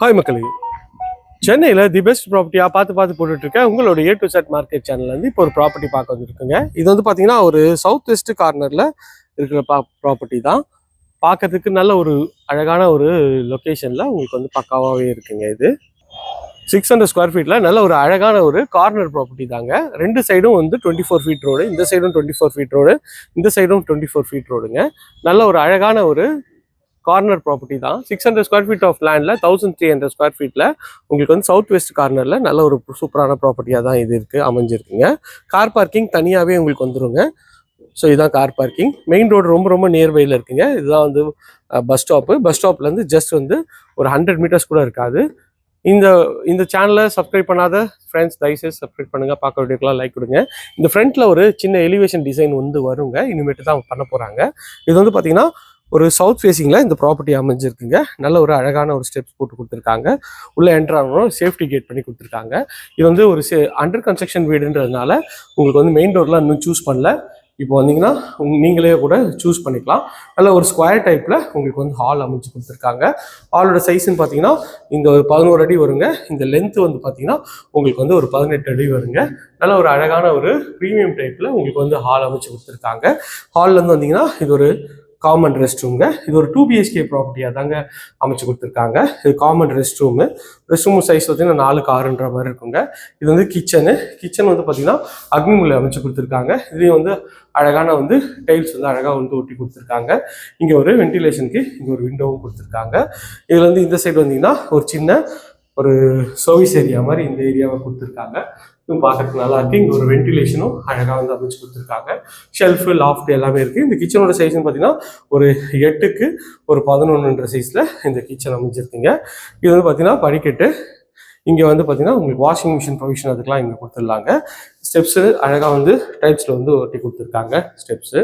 Hi மக்களே, சென்னையில் the best ப்ராப்பர்ட்டியாக பார்த்து போட்டுட்ருக்கேன் உங்களோட ஏ டு செட் மார்க்கெட் சேனல்லேருந்து இப்போ ஒரு ப்ராப்பர்ட்டி பார்க்க வந்துருக்குங்க. இது வந்து பார்த்தீங்கன்னா ஒரு சவுத் வெஸ்ட் கார்னரில் இருக்கிற ப்ராப்பர்ட்டி தான். பார்க்கறதுக்கு நல்ல ஒரு அழகான ஒரு லொக்கேஷனில் உங்களுக்கு வந்து பக்காவாகவே இருக்குங்க. இது 600 ஸ்கொயர் ஃபீட்டில் நல்ல ஒரு அழகான ஒரு கார்னர் ப்ராப்பர்ட்டி தாங்க. ரெண்டு சைடும் வந்து 24 ஃபீட் ரோடு, இந்த சைடும் 24 ஃபீட் ரோடு, இந்த சைடும் 24 ஃபீட் ரோடுங்க. நல்ல ஒரு அழகான ஒரு கார்னர் ப்ராப்பர்ட்டி தான். 600 ஸ்கொயர் ஃபீட் ஆஃப் லேண்டில் 1300 ஸ்கொயர் ஃபீட்டில் உங்களுக்கு வந்து சவுத் வெஸ்ட் கார்னரில் நல்ல ஒரு சூப்பரான ப்ராப்பர்ட்டியாக தான் இது இருக்குது, அமைஞ்சிருக்குங்க. கார் பார்க்கிங் தனியாகவே உங்களுக்கு வந்துடுங்க. ஸோ இதுதான் கார் பார்க்கிங். மெயின் ரோடு ரொம்ப ரொம்ப நியர்பையில் இருக்குங்க. இதுதான் வந்து பஸ் ஸ்டாப்லேருந்து ஜஸ்ட் வந்து ஒரு 100 மீட்டர்ஸ் கூட இருக்காது. இந்த சேனலை சப்ஸ்கிரைப் பண்ணாத ஃப்ரெண்ட்ஸ் தயவுசெய்து சப்ஸ்கிரைப் பண்ணுங்கள், பார்க்க வீடியோக்கெலாம் லைக் கொடுங்க. இந்த ஃப்ரண்ட்டில் ஒரு சின்ன எலிவேஷன் டிசைன் வந்து வருங்க, இனிமேட்டு தான் பண்ண போகிறாங்க. இது வந்து பார்த்தீங்கன்னா ஒரு சவுத் ஃபேஸிங்கில் இந்த ப்ராப்பர்ட்டி அமைஞ்சிருக்குங்க. நல்ல ஒரு அழகான ஒரு ஸ்டெப்ஸ் போட்டு கொடுத்துருக்காங்க. உள்ளே என்ட்ரு ஆகணும், சேஃப்டி கேட் பண்ணி கொடுத்துருக்காங்க. இது வந்து ஒரு அண்டர் கன்ஸ்ட்ரக்ஷன் வீடுன்றதுனால உங்களுக்கு வந்து மெயின் ரோடெலாம் இன்னும் சூஸ் பண்ணல. இப்போ வந்தீங்கன்னா நீங்களே கூட சூஸ் பண்ணிக்கலாம். நல்ல ஒரு ஸ்கொயர் டைப்பில் உங்களுக்கு வந்து ஹால் அமைச்சு கொடுத்துருக்காங்க. ஹாலோட சைஸ்ன்னு பார்த்தீங்கன்னா இந்த ஒரு 11 அடி வருங்க. இந்த லென்த்து வந்து பார்த்தீங்கன்னா உங்களுக்கு வந்து ஒரு 18 அடி வருங்க. நல்ல ஒரு அழகான ஒரு ப்ரீமியம் டைப்பில் உங்களுக்கு வந்து ஹால் அமைச்சு கொடுத்துருக்காங்க. ஹால்லேருந்து வந்தீங்கன்னா இது ஒரு காமன் ரெஸ்ட் ரூம்ங்க. இது ஒரு 2 BHK ப்ராப்பர்ட்டியாக தாங்க அமைச்சு கொடுத்துருக்காங்க. இது காமன் ரெஸ்ட் ரூம் சைஸ் பார்த்தீங்கன்னா 4x6ன்ற மாதிரி இருக்குங்க. இது வந்து கிச்சன் வந்து பார்த்தீங்கன்னா அக்னிமுலை அமைச்சு கொடுத்துருக்காங்க. இதுலேயும் வந்து அழகான வந்து டைல்ஸ் வந்து அழகாக வந்து ஒட்டி கொடுத்துருக்காங்க. இங்கே ஒரு வென்டிலேஷனுக்கு இங்கே ஒரு விண்டோவும் கொடுத்துருக்காங்க. இதில் வந்து இந்த சைடு வந்தீங்கன்னா ஒரு சின்ன ஒரு சர்வீஸ் ஏரியா மாதிரி இந்த ஏரியாவை கொடுத்துருக்காங்க. இதுவும் பார்க்கறதுக்கு நல்லா இருக்குது. இங்கே ஒரு வென்டிலேஷனும் அழகாக வந்து அமைச்சு கொடுத்துருக்காங்க. ஷெல்ஃபு லாஃப்ட் எல்லாமே இருக்குது. இந்த கிச்சனோட சைஸ்ன்னு பார்த்தீங்கன்னா ஒரு 8க்கு ஒரு 11ன்ற சைஸில் இந்த கிச்சன் அமைஞ்சிருக்குங்க. இது வந்து பார்த்தீங்கன்னா படிக்கட்டு. இங்கே வந்து பார்த்தீங்கன்னா உங்களுக்கு வாஷிங் மிஷின் ப்ரொவிஷன் அதுக்கெலாம் இங்கே கொடுத்துடலாங்க. ஸ்டெப்ஸு அழகாக வந்து டைல்ஸில் வந்து ஒட்டி கொடுத்துருக்காங்க ஸ்டெப்ஸு.